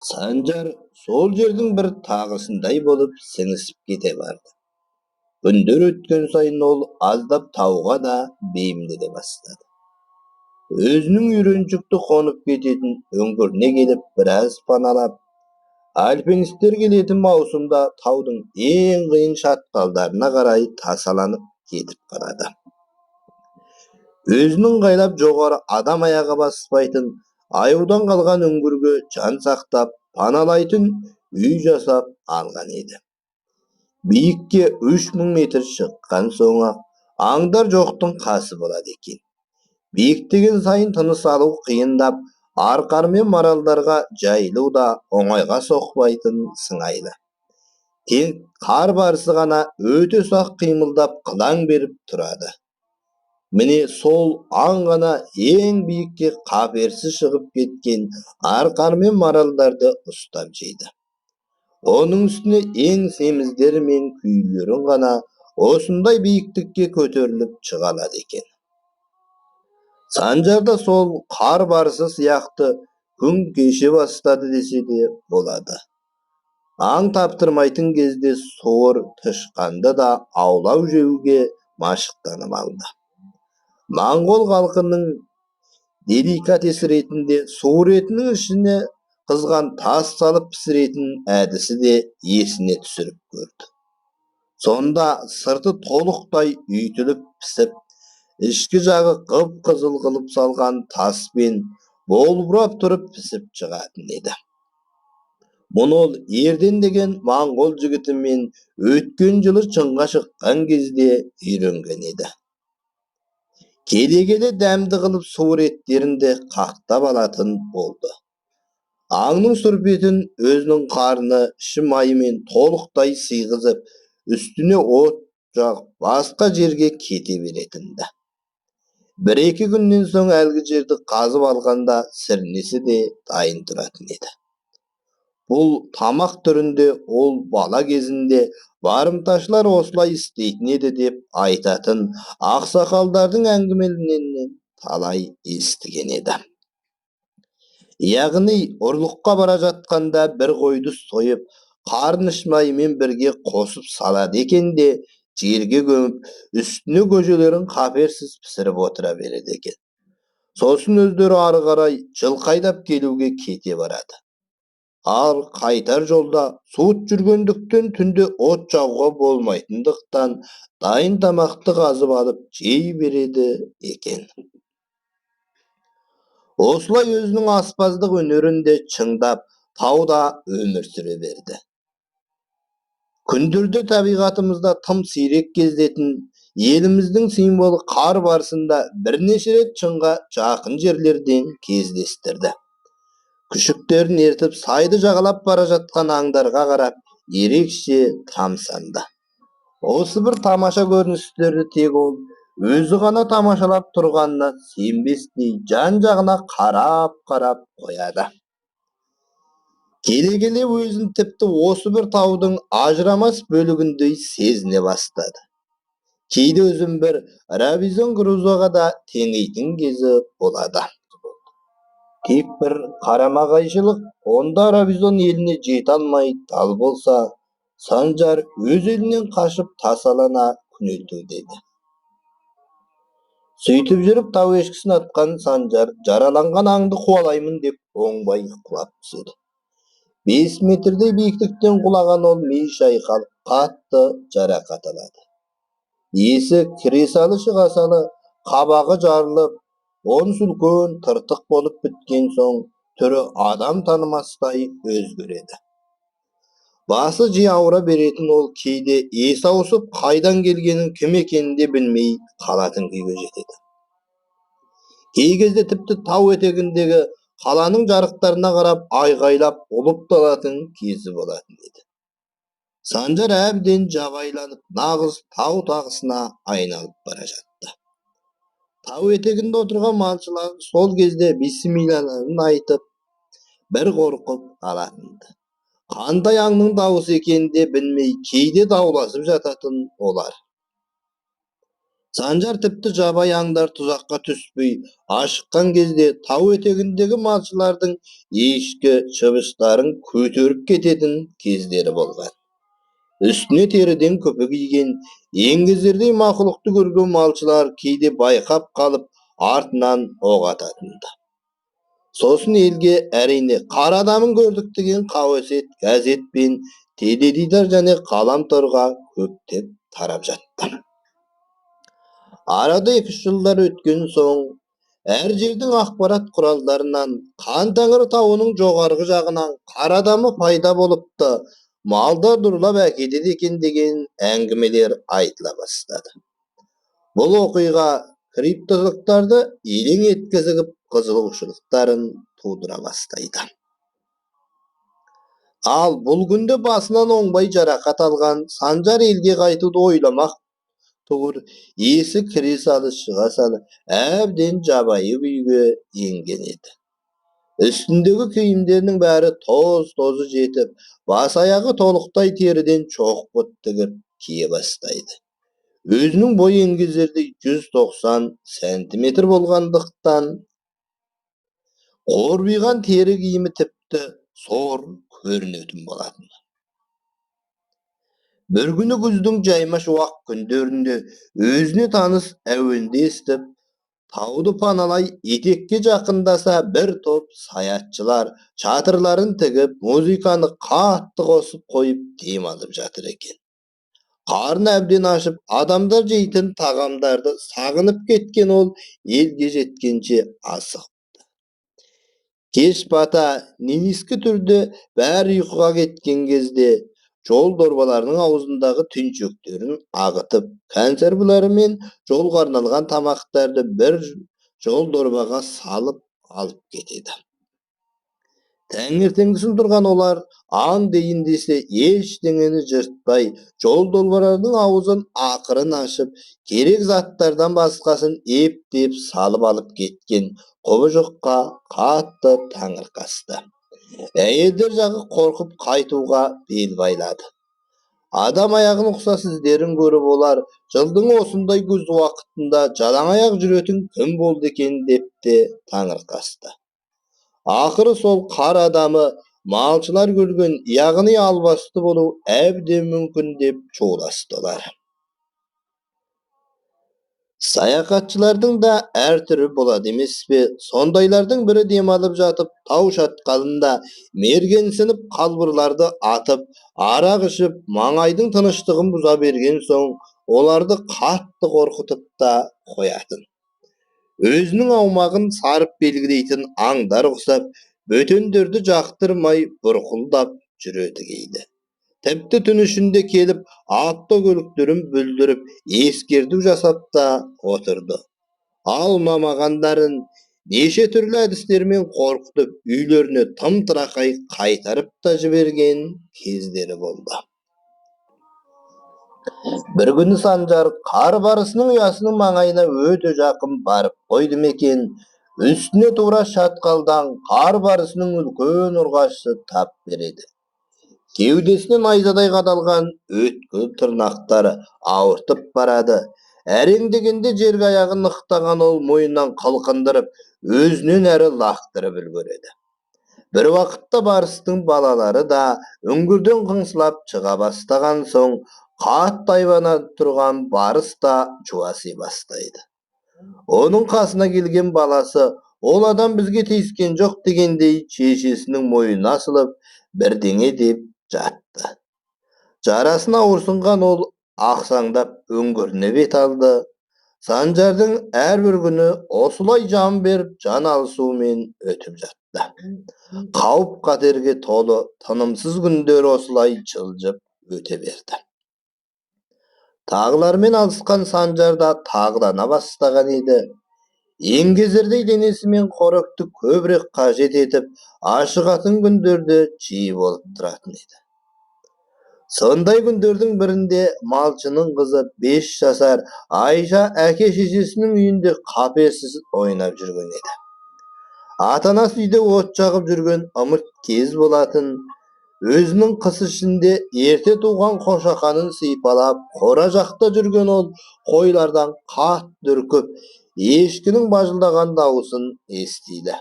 Санжар сол жердің бір тағысындай болып сіңісіп кете барды. Күндер өткен сайын ол аздап тауға да бейімделе бастады. Өзінің үйреншікті қонып кететін үңгіріне келіп біраз паналап, альпинистер келетін маусымда таудың ең қиын шатқалдарына қарай тасаланып кетіп қалады. Өзінің ыңғайлап жоғары адам аяғы баспайтын аюдан қалған үңгірге жан сақтап паналайтын үй жасап алған еді. Биікке 3000 метр шыққан соң аңдар жоқтың қасы болады екен. Биіктеген сайын тыныс алу қиындап, арқар мен маралдарға жайылу да оңайға соқпайтын сыңайлы. Тек қар барысы ғана өте ұсақ қимылдап қылаң беріп тұрады. Міне сол аң ғана ең биікке қаперсіз шығып кеткен арқар мен маралдарды ұстап жейді. Оның үстіне ең семіздері мен күйлерін ғана осындай биіктікке көтеріліп шыға алады екен. Санжарда сол қар барысы сияқты күн кеше бастады десе де болады. Аң таптырмайтын кезде суыр тышқанды да аулау жеуге машықтанып алды. Моңғол халқының деликатесі ретінде суыр етінің ішіне қызған тас салып пісіретін әдісі де есіне түсіріп көрді. Сонда сырты толықтай үйтіліп пісіп, ішкі жағы қып-қызыл қылып салған таспен болбырап тұрып пісіп шығатын еді. Мұны ол ерден деген моңғол жігітімен өткен жылы шыңға шыққан кезде үйренген еді. Келе-келе дәмді қылып суыр еттерінде қақтап алатын болды. Аңның сүрпетін өзінің қарны іші майымен толықтай сыйғызып, үстіне от жағып, басқа жерге кете беретінді. Бір-екі күннен соң әлгі жерді қазып алғанда сірнесі де дайын тұратын еді. Бұл тамақ түрінде ол бала кезінде барымташылар осылай істейтін еді деп айтатын ақсақалдардың әңгімелерінен талай естіген еді. Яғни ұрлыққа бара жатқанда бір қойды сойып, қарын майымен бірге қосып салады екен де жерге көміп, үстіне көжелерін қаперсіз пісіріп отыра береді екен. Сосын өздері ары қарай жылқы айдап келуге кете барады. Ал қайтар жолда суыт жүргендіктен түнде от жағуға болмайтындықтан дайын тамақты қазып алып жей береді екен. Осылай өзінің аспаздық өнерін де шыңдап, тауда өмір сүре берді. Күндерде табиғатымызда тым сирек кездесетін еліміздің символы қар барысында бірнеше рет шыңға жақын жерлерден кездестірді. Күшіктерін ертіп сайды жағалап бара жатқан аңдарға қарап ерекше тамсанды. Осы бір тамаша көріністерді тек ол өзі ғана тамашалап тұрғанына сенбестей жан-жағына қарап қояды. Келе-келе өзін тіпті осы бір таудың ажырамас бөлігіндей сезіне бастады. Кейде өзін бір Робинзон Крузоға да теңейтін кезі болады. Тек бір қарама-қайшылық, онда Робинзон еліне жете алмай дал болса, Санжар өз елінен қашып тасалана күнелтудейді. Сөйтіп жүріп тау ешкісін атқан Санжар жараланған аңды қуалаймын деп оңбай құлап түседі. 5 метрдей биіктіктен құлаған ол ми шайқалып қатты жарақат алады. Есі кіре салы шыға салы, қабағы жарылып, онысы үлкен тыртық болып біткен соң түрі адам танымастай өзгереді. Басы жиі ауыра беретін ол кейде есі ауысып қайдан келгенін кім екенін де білмей қалатын күйге жетеді. Кей кезде тіпті тау етегіндегі қаланың жарықтарына қарап айғайлап ұлып талатын кезі болатын еді. Санжар әбден жабайыланып нағыз тау тағысына айналып бара жатты. Тау етегінде отырған малшылар сол кезде бисмиллаларын айтып бір қорқып қалатынды. Қандай аңның дауысы екенін де білмей кейде дауласып жататын олар. Санжар тіпті жабай аңдар тұзаққа түспей, ашыққан кезде тау етегіндегі малшылардың ешкі шыбыштарын көтеріп кететін кездері болған. Үстіне теріден күпі киген, еңгезердей мақұлықты көрген малшылар кейде байқап қалып, артынан оқ ататынды. Сосын елге әрине қара адамын көрдік деген қауесет газет пен теледидар және ғаламторға көптеп тарап жатты. Арада 2-3 жылдар өткен соң, әр жердің ақпарат құралдарынан Қан Тәңірі тауының жоғарғы жағынан қара адамы пайда болыпты, малдар ұрлап әкетеді екен деген әңгімелер айтыла бастады. Бұл оқиға криптологтарды елең еткізіп, қызығушылықтарын тудыра бастайды. Ал бұл күнде басынан оңбай жарақат алған Санжар елге қайтуды ойламақ тұғыр, есі кіре салы шыға салы әбден жабайы күйге енген еді. Үстіндегі киімдерінің бәрі тоз-тозы жетіп, бас-аяғы толықтай теріден шоқпыт тігіп кие бастайды. Өзінің бойы еңгезердей 190 сантиметр болғандықтан, қорбиған тері киімі тіпті зор көрінетін болатын. Бір күні күздің жайма шуақ күндерінде өзіне таныс әуенді естіп, тауды паналай етекке жақындаса, бір топ саятшылар шатырларын тігіп, музыканы қатты қосып қойып демалып жатыр екен. Қарны әбден ашып, адамдар жейтін тағамдарды сағынып кеткен ол елге жеткенше асық. Кеш бата, ненескі түрде бәрі ұйқыға кеткен кезде, жол дорбаларының аузындағы түйіншектерін ағытып, консервілері мен жолға арналған тамақтарды бір жол дорбаға салып алып кетеді. Таңертеңгісін тұрған олар аң дейін десе ештеңені жыртпай, жол дорбаларының аузын ақырын ашып, керек заттардан басқасын ептеп салып алып кеткен құбыжыққа қатты таңырқасты. Әйелдер жағы қорқып қайтуға бел байлады. Адам аяғын ұқсас іздерін көріп олар, жылдың осындай күз уақытында жалаң аяқ жүретін кім болды екен деп те таңырқасты. Ақыры сол қар адамы малшылар көрген, яғни албасты болу әбден мүмкін деп шуластылар. Саяхатшылардың да әр түрі болады емес пе? Сондайлардың бірі демалып жатып, тау шатқалында мергенсініп қалбырларды атып, арақ ішіп, маңайдың тыныштығын бұза берген соң, оларды қатты қорқытып та қоятын. Өзінің аумағын сарып белгілейтін аңдар ұқсап, бөтендерді жақтырмай бұрқылдап жүреді кейде. Тіпті түн ішінде келіп, автокөліктерін бүлдіріп, ескерту жасап та отырды. Ал ұнамағандарын неше түрлі әдістермен қорқытып, үйлеріне тым-тырақай қайтарып та жіберген кездері болды. Бір күні Санжар қар барысының ұясының маңайына өте жақын барып қойды екен. Үстіне тура шатқалдан қар барысының үлкен ұрғашысы тап береді. Кеудесіне найзадай қадалған өткір тырнақтары ауыртып барады. Әрең дегенде жерге аяғын нықтаған ол мойнынан қылқындырып, өзінен әрі лақтырып үлгереді. Бір уақытта барыстың балалары да үңгірден қыңсылап шыға бастаған соң, қатты айбанады тұрған барыс та жуаси бастайды. Оның қасына келген баласы, ол адам бізге тиіскен жоқ дегендей шешесінің мойнына асылып, бірдеңе деп жатты. Жарасын ауырсынған ол ақсаңдап үңгіріне бет алды. Санжардың әрбір күні осылай жан беріп, жан алысумен өтіп жатты. Қауіп қатерге толы, тынымсыз күндер осылай жылжып өте берді. Тағылармен алысқан Санжарда тағылана бастаған еді. Еңгезердей денесімен қоректі көбірек қажет етіп, ашығатын күндерде жиі болып тұратын еді. Сондай күндердің бірінде малшының қызы 5 жасар Айша әке-шешесінің үйінде қапесіз ойнап жүрген еді. Ата-анасы үйде от жағып жүрген ымырт кез болатын. өзінің қыс ішінде ерте туған қошақанын сипалап қора жақта жүрген ол қойлардан қатты үркіп, ешкінің бажылдаған дауысын естиді.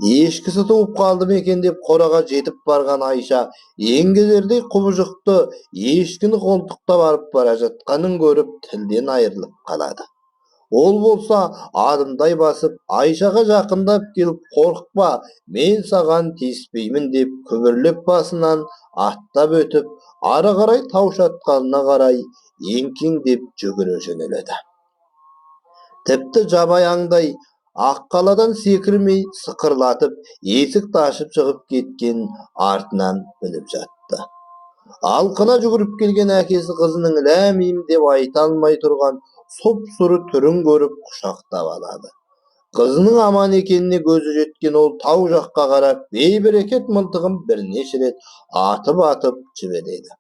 Ешкісі туып қалды ма екен деп қораға жетіп барған Айша еңгезердей құбыжықты ешкіні қолтықтап барып бара жатқанын көріп тілден айырылып қалады. Ол болса адымдай басып Айшаға жақындап келіп, қорықпа, мен саған тиіспеймін деп күбірлеп басынан аттап өтіп, ары қарай тау шатқалына қарай еңкеңдеп жүгіре жөнеледі. Тіпті жабайаңдай аққаладан секірмей сықырлатып есікті ашып шығып кеткен артынан біліп жатты. Алқына жүгіріп келген әкесі қызының ләмим деп айта алмай тұрған сұп-сұры түрін көріп құшақтап алады. Қызының аман екеніне көзі жеткен ол тау жаққа қарап бейберекет мылтығын бірнеше рет атып жібереді.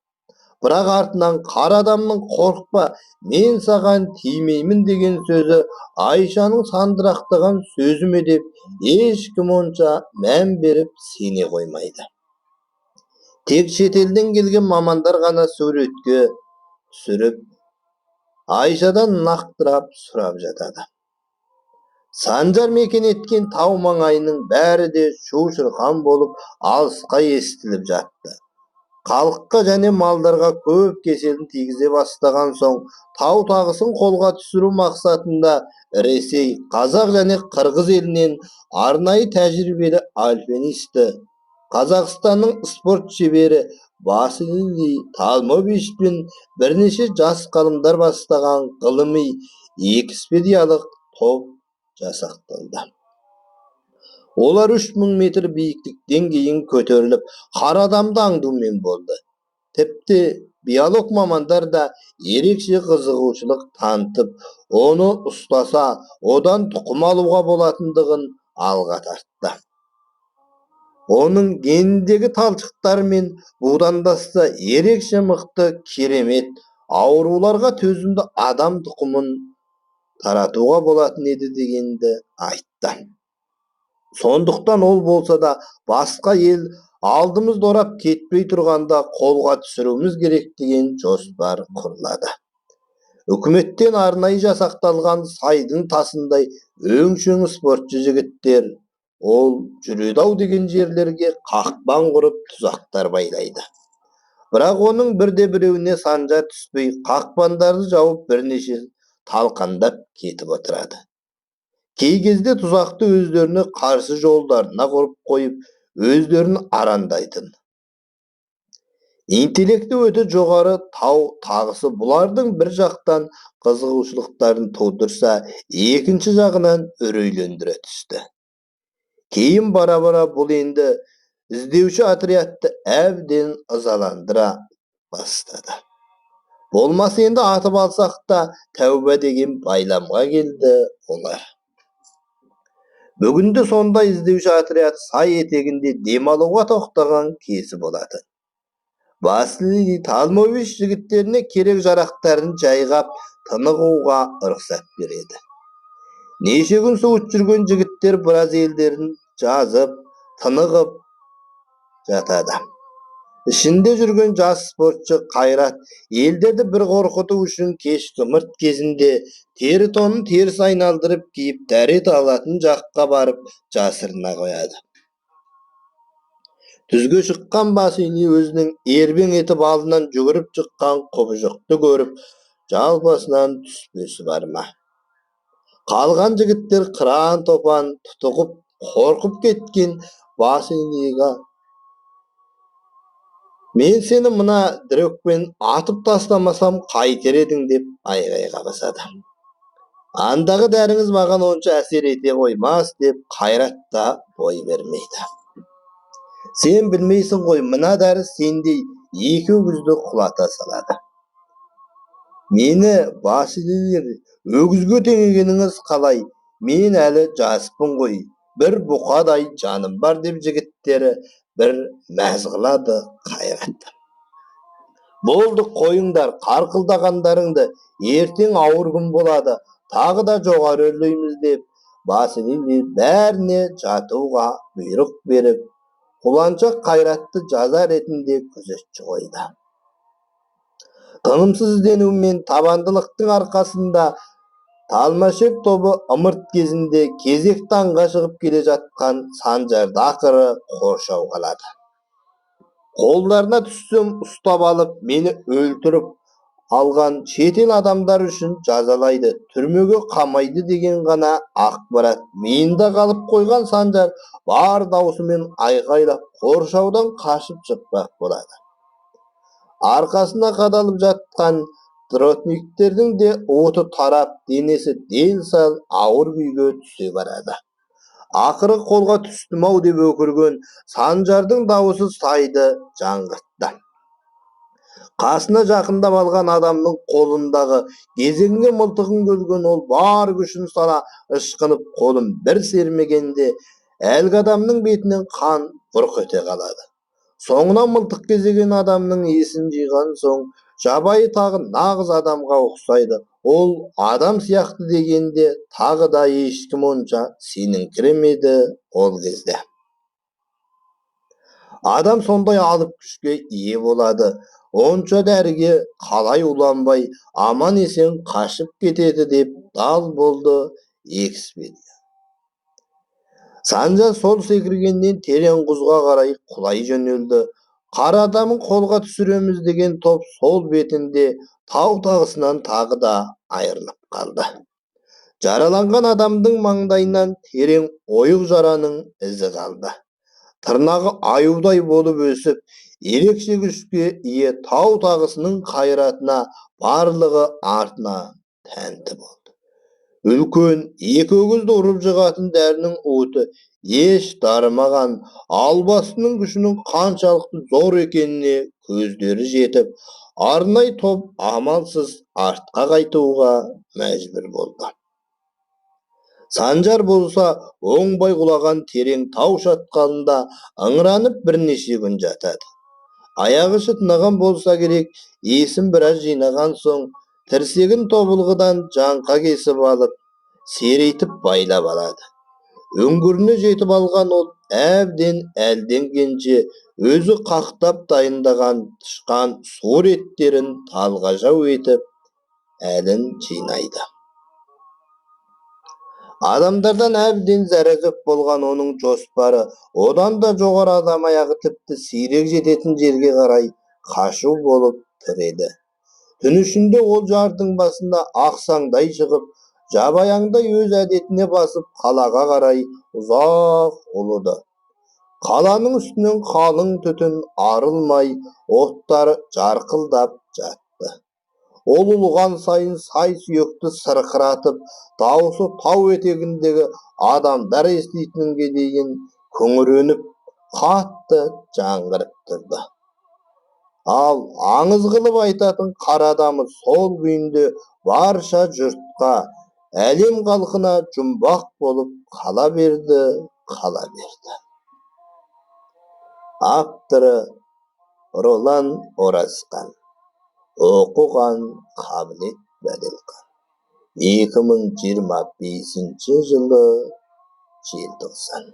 Бірақ артынан қара адамның қорықпа, мен саған тимеймін деген сөзі Айшаның сандырақтаған сөзі ме деп ешкім онша мән беріп сене қоймайды. Тек шетелден келген мамандар ғана суретке түсіріп Айшадан нақтырап сұрап жатады. Санжар мекен еткен тау маңайының бәрі де шу-шырқан болып алысқа естіліп жатты. Халыққа және малдарға көп кеселін тигізе бастаған соң, тау тағысын қолға түсіру мақсатында Ресей, Қазақ және Қырғыз елінен арнайы тәжірибелі альпинисті, Қазақстанның спорт шебері Василий Талмович пен бірнеше жас ғалымдар бастаған ғылыми экспедициялық топ жасақталды. Олар 3000 метр биіктіктен кейін көтеріліп, қара адамды аңдумен болды. Тіпті биолог мамандар да ерекше қызығушылық танытып, оны ұстаса, одан тұқым алуға болатындығын алға тартты. Оның геніндегі талшықтар мен будандасса ерекше мықты, керемет, ауруларға төзімді адам тұқымын таратуға болатын еді дегенді айтты. Сондықтан ол болса да басқа ел алдымызды орап кетпей тұрғанда қолға түсіруіміз керек деген жоспар құрылады. Үкіметтен арнайы жасақталған сайдың тасындай өңшең спортшы жігіттер ол жүреді-ау деген жерлерге қақпан құрып тұзақтар байлайды. Бірақ оның бірде-біреуіне Санжар түспей, қақпандарды жауып бірнеше талқандап кетіп отырады. Кей кезде тұзақты өздеріне қарсы жолдарына құрып қойып, өздерін арандайтын. Интеллекті өте жоғары тау тағысы бұлардың бір жақтан қызығушылықтарын тудырса, екінші жағынан үрейлендіре түсті. Кейін бара-бара бұл енді іздеуші отрядты әбден ызаландыра бастады. Болмаса енді атып алсақ та тәуба деген байламға келді олар. Бүгінде сонда іздеуші отряд сай етегінде демалуға тоқтаған кезі болады. Василий Талмович жігіттеріне керек жарақтарын жайғап тынығуға рұқсат береді. Неше күн суыт жүрген жігіттер біраз елдерін жазып, тынығып жатады. Ішінде жүрген жас спортшы Қайрат елдерді бір қорқыту үшін кешкі ымырт кезінде тері тонын теріс айналдырып киіп дәрет алатын жаққа барып жасырына қояды. Түзге шыққан Василий өзінің ербең етіп алдынан жүгіріп шыққан құбыжықты көріп, жалпасынан түспесі бар ма? Қалған жігіттер қыран топан тұтығып қорқып кеткен Василийға мен сені мына дрөкпен атып тастамасам қайтер едің деп айғайға басады. Андағы дәріңіз маған онша әсер ете қоймас деп Қайрат та бой бермейді. Сен білмейсің ғой, мына дәрі сендей екі өгізді құлата салады. Мені Василий өгізге теңегеніңіз қалай? Мен әлі жаспын ғой, бір бұқадай жаным бар деп жігіттері бір мәз қылады Қайрат. Болды, қойыңдар, қарқылдағандарыңды, ертең ауыр күн болады, тағы да жоғары өрлейміз деп Василий бәріне жатуға бұйрық беріп, құланчақ қайратты жаза ретінде күзетші қойды. Тынымсыз іздену мен табандылықтың арқасында Талмашев тобы ымырт кезінде кезек таңға шығып келе жатқан Санжарды ақыры қоршауға алады. Қолдарына түссем ұстап алып, мені өлтіріп алған шетел адамдар үшін жазалайды, түрмеге қамайды деген ғана ақпарат миында қалып қойған Санжар бар даусымен айқайлап қоршаудан қашып шықпақ болады. Арқасына қадалып жатқан тротниктердің де оты тарап, денесі дел-сал ауыр күйге түсе барады. Ақыры қолға түстім-ау деп өкірген Санжардың дауысы сайды жаңғыртты. Қасына жақындап алған адамның қолындағы кезеңге мылтығын көрген ол бар күшін сала ышқынып қолын бір сермегенде әлгі адамның бетінен қан бұрқ ете қалады. Соңынан мылтық кезеген адамның есін жиған соң, жабайы тағы нағыз адамға ұқсайды. Ол адам сияқты дегенде тағы да ешкім онша сеніңкіремеді ол кезде. Адам сондай алып күшке ие болады. Онша дәріге қалай уланбай аман есен қашып кетеді деп дал болды экспедия. Санжар сол секіргеннен терең құзға қарай құлай жөнелді. Қара адамын қолға түсіреміз деген топ сол бетінде тау тағысынан тағы да айырылып қалды. Жараланған адамдың маңдайынан терең ойық жараның ізі қалды. Тырнағы аюдай болып өсіп, ерекше күшке ие тау тағысының қайратына барлығы артына тәнті болды. Үлкен екі өгізді ұрып жығатын дәрінің уыты еш дарымаған, албастының күшінің қаншалықты зор екеніне көздері жетіп, арнай топ амалсыз артқа қайтуға мәжбүр болды. Санжар болса оңбай құлаған терең тау шатқалында ыңыранып бірнеше күн жатады. Аяғы шытынаған болса керек, есін біраз жинаған соң, тірсегін тобылғыдан жаңқа кесіп алып, серейтіп байлап алады. Үңгіріне жетіп алған ол әбден әлденгенше өзі қақтап дайындаған тышқан суыр еттерін талғажау етіп әлін жинайды. Адамдардан әбден зәрігіп болған оның жоспары одан да жоғары адам аяғы тіпті сирек жететін жерге қарай қашу болып тіреді. Түн ішінде ол жардың басында ақсаңдай шығып, жабайаңдай өз әдетіне басып қалаға қарай ұзақ ұлыды. Қаланың үстінен қалың түтін арылмай, оттары жарқылдап жатты. Ол ұлыған сайын сай сүйекті сырқыратып, дауысы тау етегіндегі адамдар еститінге дейін күңіреніп, қатты жаңғырып тұрды. Ал аңыз қылып айтатын қара адамы сол күйінде барша жұртқа, әлем халқына жұмбақ болып қала берді. Авторы Ролан Оразқан. Оқыған Қабілет Бәделхан. 2025 жылы желтоқсан.